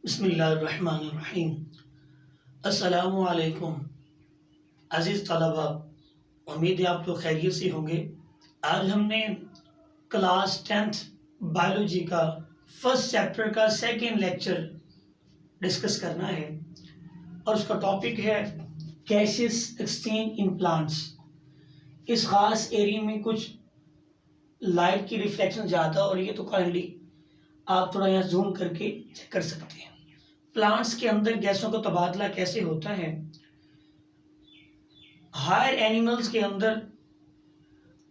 बिस्मिल्लाहिर्रहमानिर्रहीम। अस्सलामुअलैकुम अज़ीज़ तलबा, उम्मीद है आप लोग खैरियत से होंगे। आज हमने क्लास 10th बायोलॉजी का फर्स्ट चैप्टर का सेकेंड लेक्चर डिस्कस करना है और उसका टॉपिक है गैसेस एक्सचेंज इन प्लांट्स। इस ख़ास एरिया में कुछ लाइट की रिफ्लेक्शन ज़्यादा हो रही है, तो काइंडली आप थोड़ा यहाँ जूम करके चेक कर सकते हैं। प्लांट्स के अंदर गैसों का तबादला कैसे होता है। हायर एनिमल्स के अंदर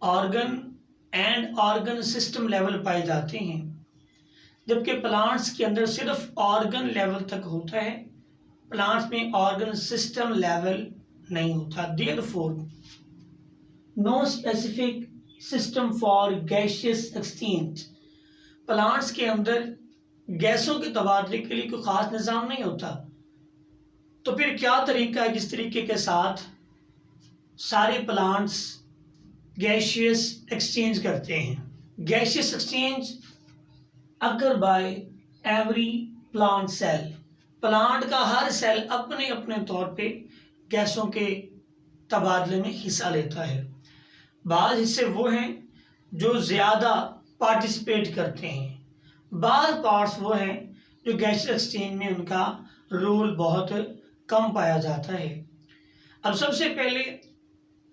organ and organ system level पाए जाते हैं, जबकि प्लांट्स के अंदर सिर्फ ऑर्गन लेवल तक होता है। प्लांट्स में ऑर्गन सिस्टम लेवल नहीं होता। Therefore no specific system for gaseous exchange. Plants के अंदर गैसों के तबादले के लिए कोई ख़ास निज़ाम नहीं होता। तो फिर क्या तरीका है जिस तरीके के साथ सारे प्लांट्स गैसियस एक्सचेंज करते हैं। Gaseous exchange occur by every plant cell. Plant का हर सेल अपने अपने तौर पे गैसों के तबादले में हिस्सा लेता है। बाज़ हिस्से वो हैं जो ज़्यादा पार्टिसिपेट करते हैं, बाज़ पार्ट्स वो हैं जो गैस एक्सचेंज में उनका रोल बहुत कम पाया जाता है। अब सबसे पहले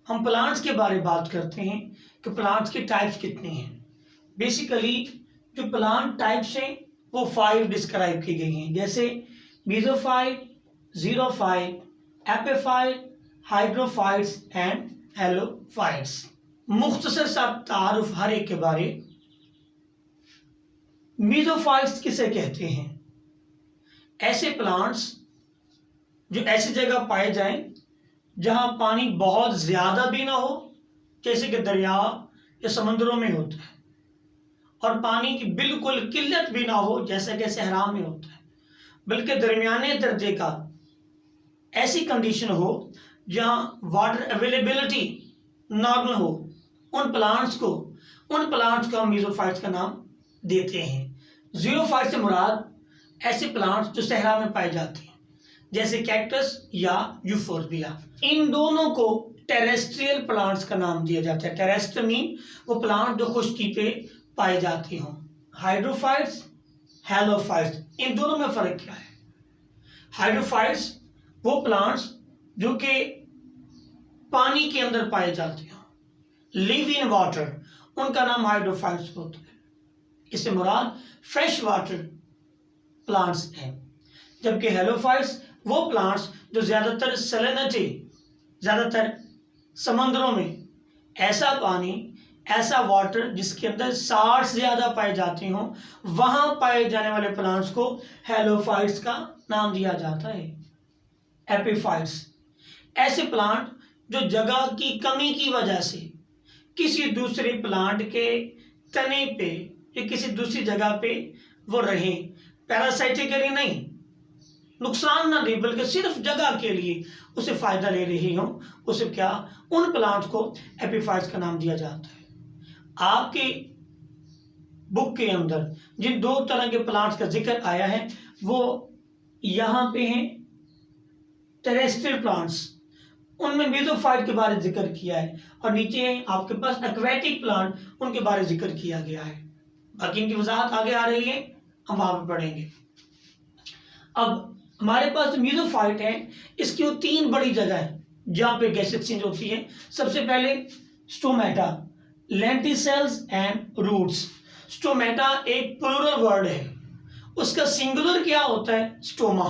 हम प्लांट्स के बारे में बात करते हैं कि प्लांट्स के टाइप्स कितने हैं। बेसिकली जो प्लांट टाइप्स हैं वो 5 डिस्क्राइब की गई हैं, जैसे मीज़ोफाइट, ज़ीरोफाइट, एपिफाइट, हाइड्रोफाइट्स एंड हेलोफाइट्स। मुख्तसर सा तारुफ हर एक के बारे। मीज़ोफाइट्स किसे कहते हैं? ऐसे प्लांट्स जो ऐसी जगह पाए जाएं जहां पानी बहुत ज़्यादा भी ना हो, जैसे कि दरिया या समंदरों में होता है, और पानी की बिल्कुल किल्लत भी ना हो जैसा कि सहरा में होता है, बल्कि दरमियाने दर्जे का ऐसी कंडीशन हो जहां वाटर अवेलेबिलिटी नॉर्मल हो। उन प्लांट्स को हम मीज़ोफाइट्स का नाम देते हैं। ज़ीरोफाइट से मुराद ऐसे प्लांट्स जो सहरा में पाए जाते हैं, जैसे कैक्टस या यूफोर्बिया। इन दोनों को टेरेस्ट्रियल प्लांट्स का नाम दिया जाता है। टेरेस्ट्रियल मीन वो प्लांट जो खुश्की पे पाए जाते हों। हाइड्रोफाइट्स, हेलोफाइट्स, इन दोनों में फ़र्क क्या है? हाइड्रोफाइट्स वो प्लांट्स जो कि पानी के अंदर पाए जाते हों, लिव इन वाटर, उनका नाम हाइड्रोफाइट्स होता है। इससे मुराद फ्रेश वाटर प्लांट्स हैं। जबकि हेलोफाइट्स वो प्लांट्स जो ज़्यादातर सैलिनिटी, ज़्यादातर समंदरों में ऐसा पानी, ऐसा वाटर जिसके अंदर साल्ट ज़्यादा पाए जाते हों, वहाँ पाए जाने वाले प्लांट्स को हेलोफाइट्स का नाम दिया जाता है। एपिफाइट्स ऐसे प्लांट जो जगह की कमी की वजह से किसी दूसरे प्लांट के तने पे या किसी दूसरी जगह पे वो रहें, पैरासाइटिकली नहीं, नुकसान ना दे, बल्कि सिर्फ जगह के लिए उसे फ़ायदा ले रही हों, उसे क्या, उन प्लांट्स को एपिफाइट्स का नाम दिया जाता है। आपके बुक के अंदर जिन 2 तरह के प्लांट्स का जिक्र आया है वो यहाँ पे हैं टेरेस्ट्रियल प्लांट्स, उनमें मीज़ोफाइट के बारे में जिक्र किया है, और नीचे आपके पास एक्वेटिक प्लांट, उनके बारे में जिक्र किया गया है। बाकी इनकी वजाहत आगे आ रही है, हम वहां पर पढ़ेंगे। अब हमारे पास मीज़ोफाइट है, इसकी वो 3 बड़ी जगह है जहाँ पे गैस एक्सचेंज होती है। सबसे पहले stomata, lenticels and roots. Stomata एक प्लूरल वर्ड है, उसका सिंगुलर क्या होता है? स्टोमा।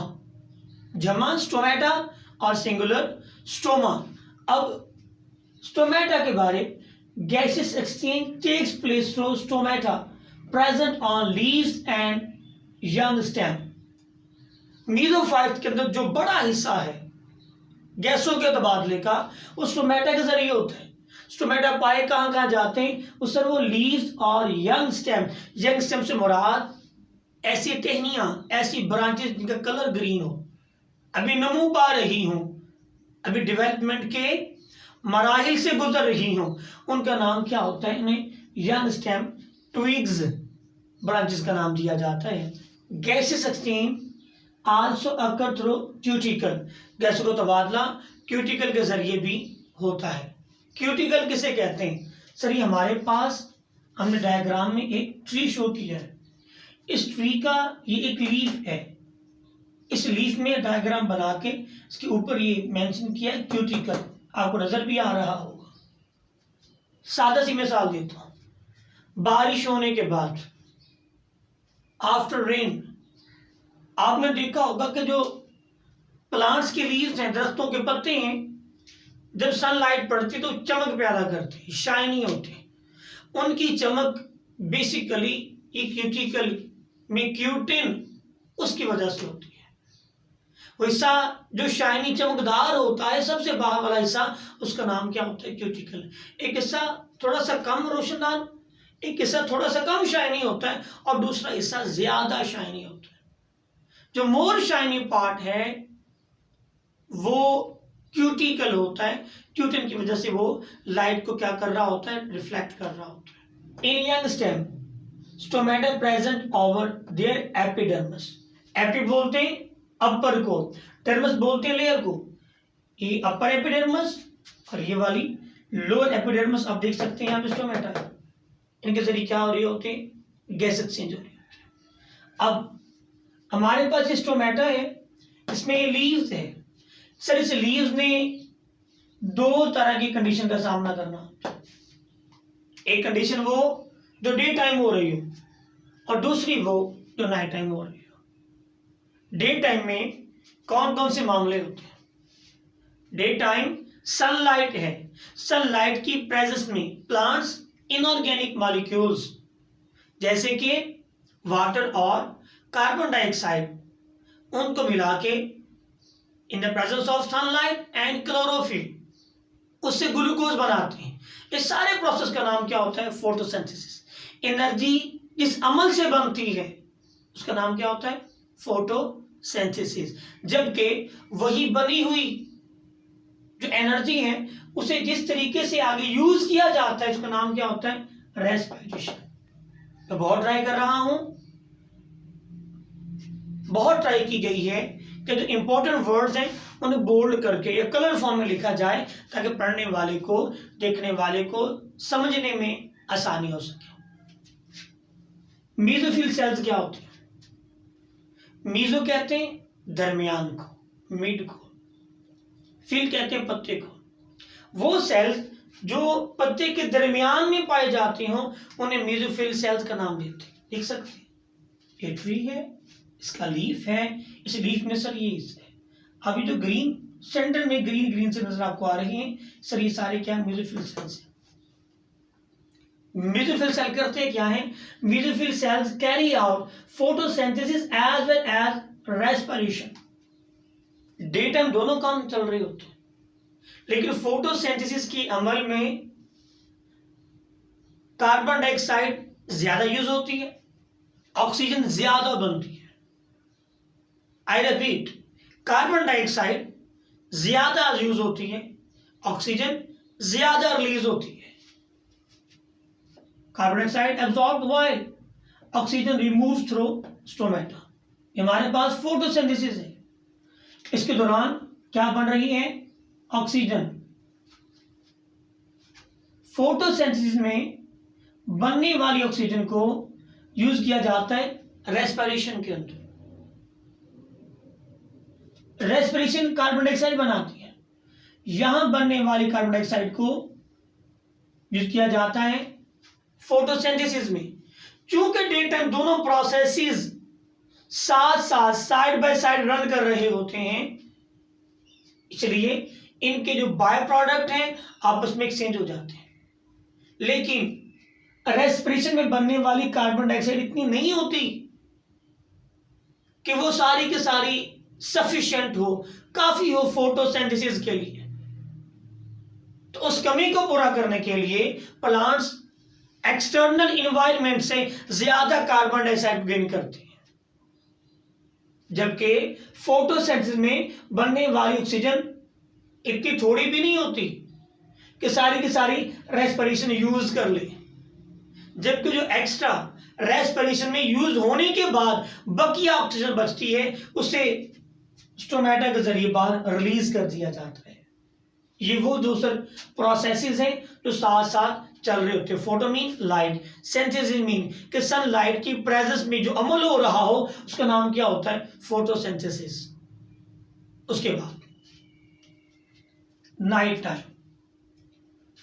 जमा स्टोमेटा और सिंगुलर स्टोमा। अब स्टोमेटा के बारे, gases exchange takes place through stomata present on leaves and young stem. Mesophyte के अंदर जो बड़ा हिस्सा है गैसों के तबादले का, वो स्टोमेटा के जरिए होता है। स्टोमेटा पाए कहाँ जाते हैं? उस सर वो लीव्स और यंग स्टेम। यंग स्टेम से मुराद ऐसी टहनियाँ, ऐसी ब्रांचेस जिनका कलर ग्रीन हो, अभी नमू पा रही हों, अभी डेवलपमेंट के मराहिल से गुजर रही हों, उनका नाम क्या होता है? इन्हें यंग स्टेम ट्विग्स ब्रांचेस का नाम दिया जाता है। गैसेस एक्सचेंज आल्सो अकर थ्रू क्यूटिकल, गैसों का तबादला क्यूटिकल के जरिए भी होता है। क्यूटिकल किसे कहते हैं? सर ये हमारे पास हमने डायग्राम में एक ट्री शो किया है, इस ट्री का ये एक लीफ है, इस लीफ में डायग्राम बना के इसके ऊपर ये मेंशन किया है क्यूटिकल, आपको नजर भी आ रहा होगा। सादा सी मिसाल देता हूं, बारिश होने के बाद आफ्टर रेन आपने देखा होगा कि जो प्लांट्स के लीव्स हैं, दरख्तों के पत्ते हैं, जब सनलाइट पड़ती तो चमक पैदा करते, शाइनी होते। उनकी चमक बेसिकली ये क्यूटिकल में क्यूटिन उसकी वजह से होती है। वो हिस्सा जो शाइनी चमकदार होता है, सबसे बाहर वाला हिस्सा, उसका नाम क्या होता है? क्यूटिकल। एक हिस्सा थोड़ा सा कम रोशनदान, एक हिस्सा थोड़ा सा कम शाइनी होता है और दूसरा हिस्सा ज्यादा शाइनी होता है। जो मोर शाइनी पार्ट है वो क्यूटिकल होता है, क्यूटिन की वजह से वो लाइट को क्या कर रहा होता है? रिफ्लेक्ट कर रहा होता है। In young stem stomata present over there epidermis, epi बोलते हैं अपर को, डर्मिस बोलते हैं लेयर को। ये अपर एपिडर्मिस और ये वाली लोअर एपिडर्मिस, आप देख सकते हैं यहाँ पे स्टोमेटा, इनके जरिए क्या हो रही होती है? गैस एक्सचेंज हो रही होती है। अब हमारे पास ये स्टोमेटा है, इसमें ये लीव्स है। सर इस लीव्स ने दो तरह की कंडीशन का सामना करना होता है। एक कंडीशन वो जो डे टाइम हो रही हो और दूसरी वो जो नाइट टाइम हो रही हो। डे टाइम में कौन कौन से मामले होते हैं? डे टाइम सनलाइट है, सनलाइट की प्रेजेंस में प्लांट्स इनऑर्गेनिक मॉलिक्यूल्स जैसे कि वाटर और कार्बन डाइऑक्साइड, उनको मिला के in the presence of sunlight and chlorophyll उससे ग्लूकोज बनाते हैं। इस सारे प्रोसेस का नाम क्या होता है? फोटोसिंथेसिस। एनर्जी जिस अमल से बनती है उसका नाम क्या होता है? फोटोसिंथेसिस। जबकि वही बनी हुई जो एनर्जी है उसे जिस तरीके से आगे यूज किया जाता है उसका नाम क्या होता है? रेस्पिरेशन। तो बहुत ट्राई कर रहा हूं, बहुत ट्राई की गई है कि जो इंपॉर्टेंट वर्ड्स हैं उन्हें बोल्ड करके या कलर फॉर्म में लिखा जाए ताकि पढ़ने वाले को, देखने वाले को समझने में आसानी हो सके। मीजोफिल सेल्स क्या होते हैं? मीजो कहते हैं दरमियान को, मिड को, फिल कहते हैं पत्ते को। वो सेल्स जो पत्ते के दरमियान में पाए जाती हों उन्हें मीजोफिल सेल्स का नाम देते हैं। देख सकते हैं ये ट्री है, इसका लीफ है, इस लीफ में सर ये है। अभी जो ग्रीन सेंटर में ग्रीन ग्रीन से नजर आपको आ रही हैं सर, ये सारे क्या है? मीजोफिल सेल्स हैं। मीजोफिल सेल करते हैं क्या है? Mesophyll cells carry out photosynthesis as well as respiration. Day time दोनों काम चल रहे होते हैं, लेकिन फोटोसिंथेसिस की अमल में कार्बन डाइऑक्साइड ज्यादा यूज होती है, ऑक्सीजन ज्यादा बनती है। आई रिपीट, कार्बन डाइऑक्साइड ज्यादा यूज होती है, ऑक्सीजन ज्यादा रिलीज होती है। Carbon dioxide absorbed while oxygen removed through stomata. हमारे पास फोटोसिंथेसिस है, इसके दौरान क्या बन रही है? ऑक्सीजन। फोटोसिंथेसिस में बनने वाली ऑक्सीजन को यूज किया जाता है रेस्पिरेशन के अंदर। रेस्पिरेशन कार्बन डाइऑक्साइड बनाती है, यहां बनने वाली कार्बन डाइऑक्साइड को यूज किया जाता है फोटोसिंथेसिस में। चूंकि डे टाइम दोनों प्रोसेसेस साथ साथ साइड बाय साइड रन कर रहे होते हैं, इसलिए इनके जो बाय प्रोडक्ट हैं आपस में एक्सचेंज हो जाते हैं। लेकिन रेस्पिरेशन में बनने वाली कार्बन डाइऑक्साइड इतनी नहीं होती कि वो सारी की सारी सफिशिएंट हो, काफी हो फोटोसिंथेसिस के लिए। तो उस कमी को पूरा करने के लिए प्लांट्स एक्सटर्नल इन्वायरमेंट से ज्यादा कार्बन डाइऑक्साइड गेन करते हैं, जबकि फोटोसिंथेसिस में बनने वाली ऑक्सीजन इतनी थोड़ी भी नहीं होती कि सारी की सारी रेस्पिरेशन यूज कर ले। जबकि जो एक्स्ट्रा रेस्पिरेशन में यूज होने के बाद बकिया ऑक्सीजन बचती है उसे स्टोमेटा के जरिए बाहर रिलीज कर दिया जाता है। ये वो दूसरे प्रोसेसेस हैं जो साथ साथ चल रहे होते हैं। Photo mean light, synthesis mean कि सनलाइट की प्रेजेंस में जो अमल हो रहा हो उसका नाम क्या होता है? फोटोसिंथेसिस। उसके बाद night time,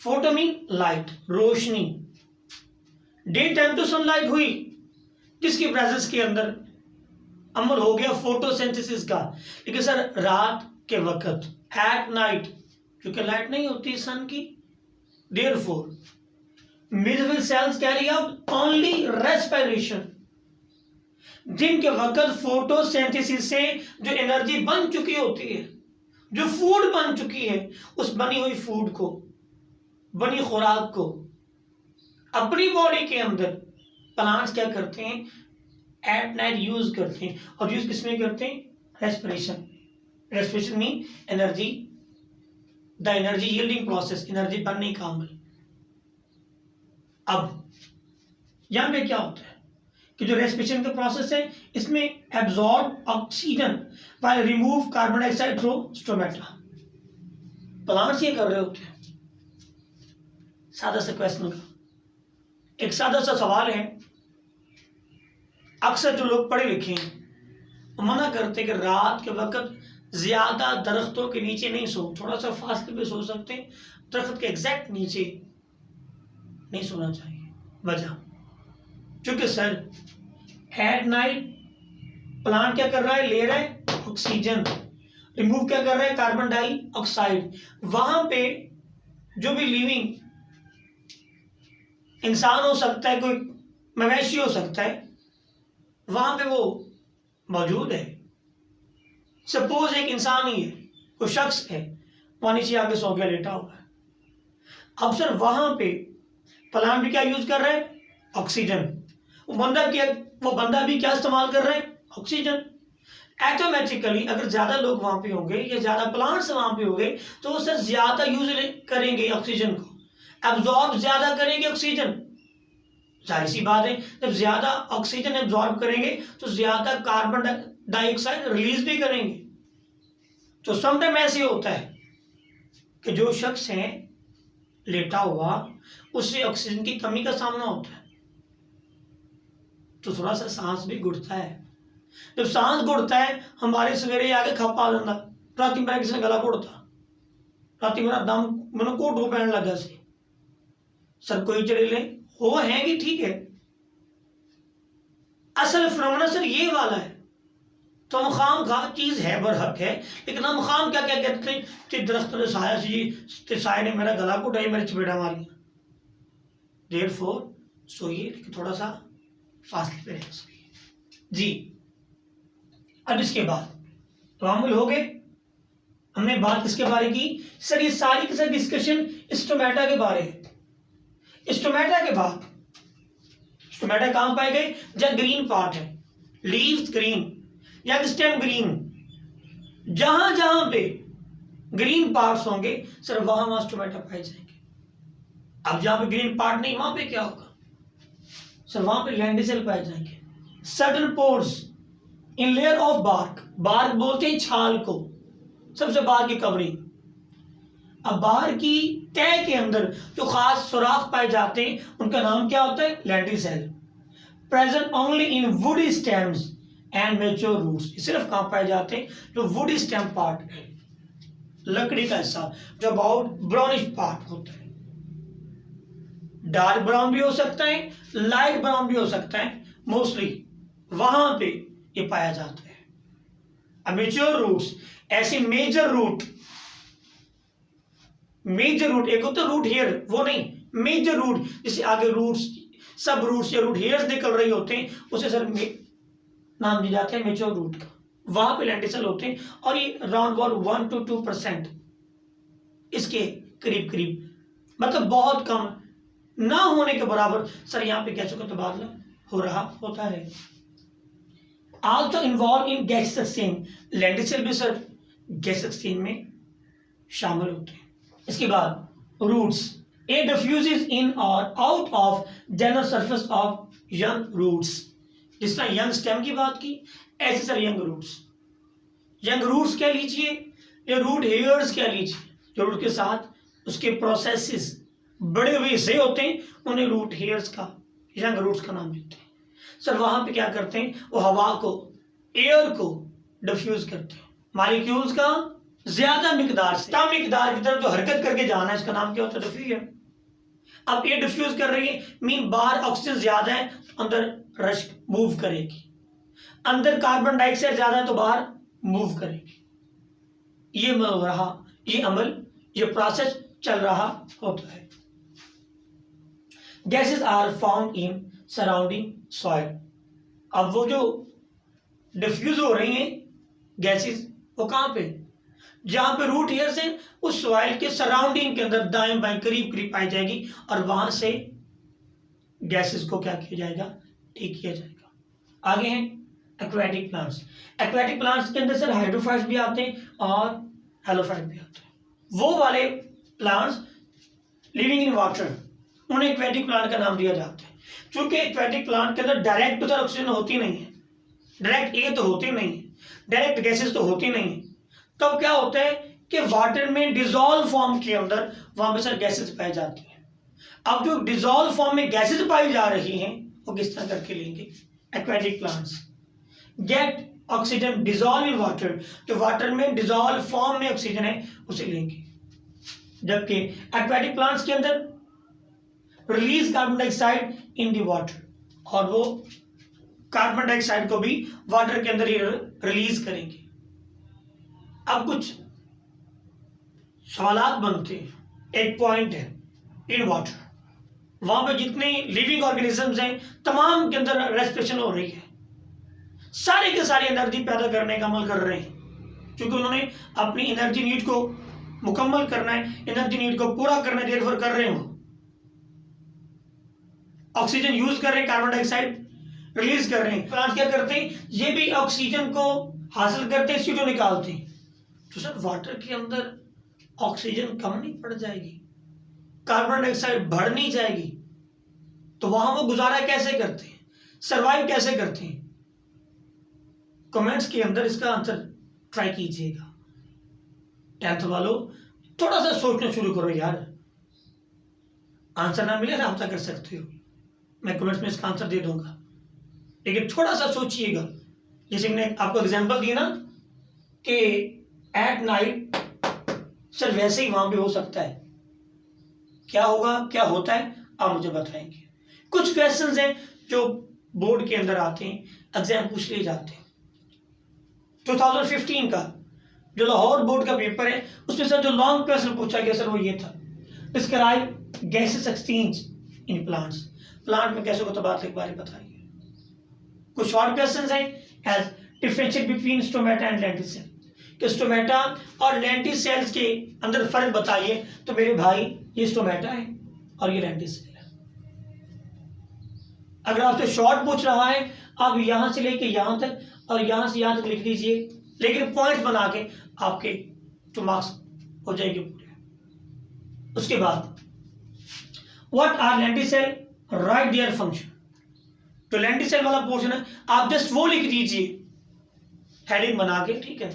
photo mean light, रोशनी। डे टाइम तो सनलाइट हुई जिसकी प्रेजेंस के अंदर अमल हो गया फोटोसिंथेसिस का। लेकिन सर रात के वक्त एट नाइट क्योंकि लाइट नहीं होती सन की, देयरफॉर मिडविल cells carry out only respiration. दिन के वक्त फोटोसिंथेसिस से जो एनर्जी बन चुकी होती है, जो फूड बन चुकी है, उस बनी हुई फूड को, बनी खुराक को अपनी बॉडी के अंदर प्लांट्स क्या करते हैं? एट नाइट यूज करते हैं। और यूज किसमें करते हैं? Respiration. Respiration mean energy, the energy yielding process, energy बनने का अमल। अब यहां पे क्या होता है कि जो रेस्पिरेशन का प्रोसेस है इसमें absorb oxygen while remove carbon dioxide through stomata. Plants ये कर रहे होते हैं। सादा सा क्वेश्चन का एक सादा सा सवाल है। अक्सर जो लोग पढ़े लिखे हैं वो मना करते कि रात के वक्त ज्यादा दरख्तों के नीचे नहीं सो, थोड़ा सा फासले पे सो सकते हैं, दरख्त के एग्जैक्ट नीचे नहीं सोना चाहिए। वजह क्योंकि सर एट नाइट प्लांट क्या कर रहा है? ले रहा है ऑक्सीजन, रिमूव क्या कर रहा है? Carbon dioxide. वहां पे जो भी लिविंग इंसान हो सकता है, कोई मवेशी हो सकता है, वहां पे वो मौजूद है। सपोज एक इंसान ही है, कोई शख्स है, वहां नीचे आके सो गया, लेटा हुआ है। अब सर वहां पे प्लांट भी क्या यूज कर रहा है? ऑक्सीजन। वो बंदा भी क्या इस्तेमाल कर रहा है? ऑक्सीजन। ऑटोमेटिकली अगर ज्यादा लोग वहां पे होंगे या ज्यादा प्लांट्स वहां पे होंगे तो वो सर ज्यादा यूज करेंगे ऑक्सीजन को, एब्जॉर्ब ज्यादा करेंगे ऑक्सीजन। जाहिर सी बात है जब ज्यादा ऑक्सीजन एब्जॉर्ब करेंगे तो ज्यादा कार्बन डाइऑक्साइड रिलीज भी करेंगे। तो समटाइम ऐसे होता है कि जो शख्स है लेटा हुआ उससे ऑक्सीजन की कमी का सामना होता है, तो थोड़ा सा सांस भी घुटता है। जब सांस घुटता है हमारे सवेरे आके खपा लेना, राती मेरा किसी ने गला घोड़ता, राती मेरा दम मैंने कोट हो पैन लगा से। सर कोई चढ़ेले हो हैं कि ठीक है, असल फिनोमेना सर ये वाला है। तो हम खाम खा चीज है बरहक है, लेकिन हम खाम क्या क्या कहते हैं कि दरख्त ने साया जी, साया ने मेरा गला घोटा, मेरे चपेड़ा मारिया। देयरफॉर सोइए लेकिन थोड़ा सा फासले पे रह सोइए जी। अब इसके बाद तो हम हो गए, हमने बात किसके बारे की? सर ये सारी की सारी डिस्कशन स्टोमेटा के बारे है। स्टोमेटा के बाद स्टोमेटा कहां पाए गए? जहां ग्रीन पार्ट है, लीव्स ग्रीन या स्टेम ग्रीन, जहां जहां पे ग्रीन पार्ट्स होंगे सर वहां स्टोमेटा पाए जाएंगे। अब जहां पे ग्रीन पार्ट नहीं वहां पे क्या होगा? सर वहां पे लैंडिसेल पाए जाएंगे। Certain pores in layer of bark, bark बोलते हैं छाल को, सबसे बाहर की कवरिंग। अब बाहर की तह के अंदर जो खास सुराख पाए जाते हैं उनका नाम क्या होता है? Lenticel. Present only in woody stems and mature roots. सिर्फ कहां पाए जाते हैं? जो वुडी स्टेम पार्ट है, लकड़ी का हिस्सा जो अबाउट ब्राउनिश पार्ट होता है। डार्क ब्राउन भी हो सकता है, लाइट ब्राउन भी हो सकता है, मोस्टली वहां पे ये पाया जाता है। अब मैच्योर रूट्स, ऐसे मेजर रूट एक होता है रूट हेयर, वो नहीं, मेजर रूट जिसे आगे रूट्स, सब रूट्स या रूट हेयर्स निकल रही होते हैं उसे सर नाम दिया जाता है मैच्योर रूट का। वहां पे लैंडिसेल होते हैं और ये राउंड अबाउट 1 to 2% इसके करीब करीब, मतलब बहुत कम ना होने के बराबर सर यहाँ पे गैसों का तबादला हो रहा होता है। Also involve in gas exchange, lenticel भी सर गैस एक्सचेंज में शामिल होते हैं। इसके बाद रूट्स, ए डिफ्यूजेस इन और out of general surface of young roots. जिस तरह यंग स्टेम की बात की, ऐसे sir young roots. Young roots कह लीजिए या रूट हेयर्स कह लीजिए, जो रूट के साथ उसके प्रोसेसेस बड़े हुए हिस्से होते हैं, उन्हें रूट हेयर्स का, यंग रूट्स का नाम देते हैं। सर वहां पे क्या करते हैं, वो हवा को, एयर को डिफ्यूज करते हैं, मॉलिक्यूल्स का ज्यादा मिकदार से कम मिकदार की तरफ जो हरकत करके जाना है, इसका नाम क्या होता है, डिफ्यूजन। अब ये डिफ्यूज कर रही है, मीन बाहर ऑक्सीजन ज्यादा है, अंदर रश मूव करेगी, अंदर कार्बन डाइऑक्साइड ज्यादा है तो बाहर मूव करेगी। ये अमल, ये प्रोसेस चल रहा होता है। Gases are found in surrounding soil. अब वो जो डिफ्यूज हो रही हैं गैसेस, वो कहां पे, जहां पे रूट हेयर्स हैं उस सॉइल के सराउंडिंग के अंदर दाएं बाएं करीब करीब पाई जाएगी, और वहां से गैसेस को क्या किया जाएगा, ठीक किया जाएगा। आगे हैं एक्वेटिक प्लांट्स। एक्वेटिक प्लांट्स के अंदर सर हाइड्रोफाइट्स भी आते हैं और हेलोफाइट भी आते हैं। वो वाले प्लांट्स लिविंग इन वाटर, उन्हें एक्वेटिक प्लांट का नाम दिया जाता है। क्योंकि एक्वेटिक प्लांट के अंदर डायरेक्ट तो ऑक्सीजन होती नहीं है, डायरेक्ट एयर तो होती नहीं है, डायरेक्ट गैसेस तो होती नहीं है। तब क्या होता है कि वाटर में डिजोल्व फॉर्म के अंदर वहां पे सर गैसेस पाई जाती हैं। अब जो डिजोल्व फॉर्म में गैसेस पाई जा रही हैं, वो किस तरह करके लेंगे, aquatic plants gate oxygen dissolve in water, जो वाटर में डिजोल्व फॉर्म में ऑक्सीजन है उसे लेंगे। जबकि एक्वेटिक प्लांट्स के अंदर release carbon dioxide in the water, और वो कार्बन डाइऑक्साइड को भी वाटर के अंदर ही रिलीज करेंगे। अब कुछ सवालात बनते हैं। एक पॉइंट है इन वाटर, वहां पे जितने लिविंग ऑर्गेनिजम्स हैं तमाम के अंदर रेस्पिरेशन हो रही है, सारे के सारे एनर्जी पैदा करने का अमल कर रहे हैं, क्योंकि उन्होंने अपनी एनर्जी नीड को मुकम्मल करना है, एनर्जी नीड को पूरा करना है, देयरफॉर कर रहे हो। ऑक्सीजन यूज कर रहे हैं, कार्बन डाइऑक्साइड रिलीज कर रहे हैं। प्लांट क्या करते हैं, ये भी ऑक्सीजन को हासिल करते हैं, CO2 निकालते हैं। तो सर वाटर के अंदर ऑक्सीजन कम नहीं पड़ जाएगी, कार्बन डाइऑक्साइड बढ़ नहीं जाएगी, तो वहां वो गुजारा कैसे करते हैं, सरवाइव कैसे करते हैं। कमेंट्स के अंदर इसका आंसर ट्राई कीजिएगा। 10th वालों थोड़ा सा सोचना शुरू करो यार, आंसर ना मिले राब्ता कर सकते हो, मैं कमेंट्स में इसका आंसर दे दूंगा, लेकिन थोड़ा सा सोचिएगा। जैसे मैंने आपको एग्जांपल दी ना कि एट नाइट, सर वैसे ही वहां पे हो सकता है। क्या होगा, क्या होता है, आप मुझे बताएंगे। कुछ क्वेश्चंस हैं जो बोर्ड के अंदर आते हैं, एग्जाम पूछ लिए जाते हैं। 2015 का जो लाहौर बोर्ड का पेपर है, उसमें सर जो लॉन्ग क्वेश्चन पूछा गया सर वो ये था, describe gases exchange in plants. Plant में गैसों को तबादले के बारे में बताइए। कुछ शॉर्ट क्वेश्चंस हैं, as differentiate between stomata and lenticel, कि स्टोमेटा और लेंटिसेल्स के अंदर फर्क बताइए। तो मेरे भाई ये स्टोमेटा है और ये लेंटिसेल है। अगर आपसे शॉर्ट पूछ रहा है, आप यहां से लेके यहां तक और यहां से यहां तक लिख दीजिए, लेकिन पॉइंट बना के आपके जो मार्क्स हो जाएंगे पूरे। उसके बाद what are lenticel, write their function. तो लेंटिसेल वाला पोर्शन है, आप जस्ट वो लिख दीजिए हेडिंग बना के, ठीक है,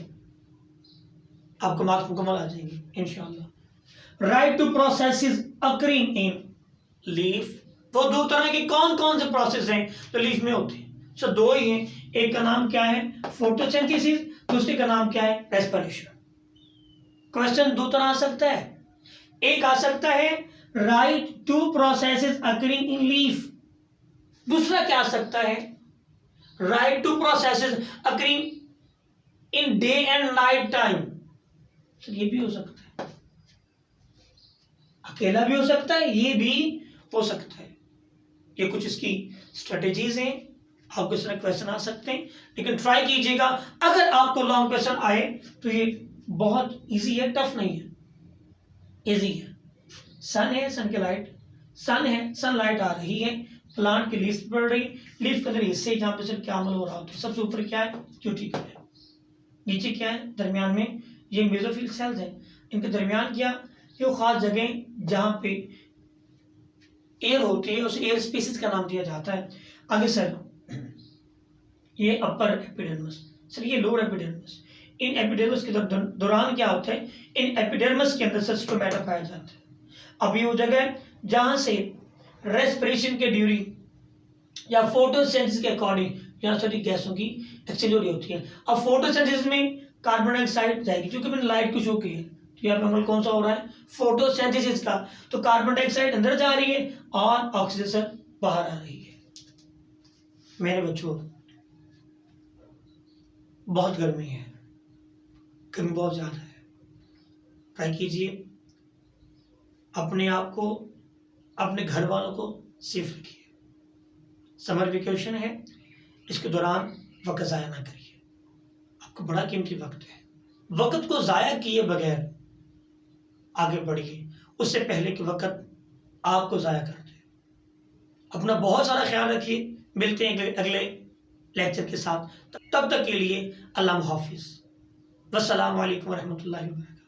आपको मार्क्स मुकम्मल आ जाएंगे इंशाल्लाह। Write two processes occurring in leaf, वो दो तरह के कौन कौन से प्रोसेस हैं जो लीफ में होते हैं। सो दो ही हैं, एक का नाम क्या है, फोटोसिंथेसिस, दूसरे का नाम क्या है, रेस्पिरेशन। क्वेश्चन दो तरह आ सकता है, एक आ सकता है write two processes occurring in leaf, दूसरा क्या आ सकता है, write two processes occurring in day and night time. ये भी हो सकता है, अकेला भी हो सकता है, ये भी हो सकता है। ये कुछ इसकी स्ट्रेटेजीज हैं, आपको इस तरह क्वेश्चन आ सकते हैं, लेकिन ट्राई कीजिएगा। अगर आपको लॉन्ग क्वेश्चन आए तो ये बहुत इजी है, टफ नहीं है, इजी है। सन है, सन के लाइट, सन है, सनलाइट आ रही है, प्लांट की लीफ पड़ रही, लीफ के अंदर हिस्से जहां पे सिर्फ क्या अमल हो रहा होता है। सबसे ऊपर क्या है, क्यूटिकल है, नीचे क्या है, दरमियान में ये मेसोफिल सेल्स हैं, इनके दरमियान क्या, ये खास जगह जहां पे एयर होती है उस एयर स्पीसीज का नाम दिया जाता है। आगे सर, ये अपर एपिडर्मिस, सर ये लोअर एपिडर्मिस। इन एपिडर्मिस के दौरान क्या होता है, इन एपिडर्मिस के अंदर सर स्टोमेटा पाया जाता है। अब ये वो जगह है जहां से रेस्पिरेशन के ड्यूरिंग या फोटोसिंथेसिस के अकॉर्डिंग यहाँ सारी गैसों की एक्सचेंज हो रही होती है। अब फोटोसिंथेसिस में कार्बन डाइऑक्साइड जाएगी, क्योंकि मैंने लाइट को शो की है, तो यहाँ पे हमारा कौन सा हो रहा है, फोटोसिंथेसिस का, तो कार्बन डाइऑक्साइड अंदर जा रही है और ऑक्सीजन बाहर आ रही है। मेरे बच्चों बहुत गर्मी है, गर्मी बहुत ज्यादा है, ट्राई कीजिए अपने आप को, अपने घर वालों को सेफ रखिए। समर वेकेशन है, इसके दौरान वक्त ज़ाया ना करिए, आपको बड़ा कीमती वक्त है। वक्त को ज़ाया किए बगैर आगे बढ़िए, उससे पहले कि वक्त आपको ज़ाया कर दे। अपना बहुत सारा ख्याल रखिए, मिलते हैं अगले लेक्चर के साथ, तब तक के लिए अल्लाह हाफिज़, वस्सलामु अलैकुम रहमतुल्लाहि व बरकातहू।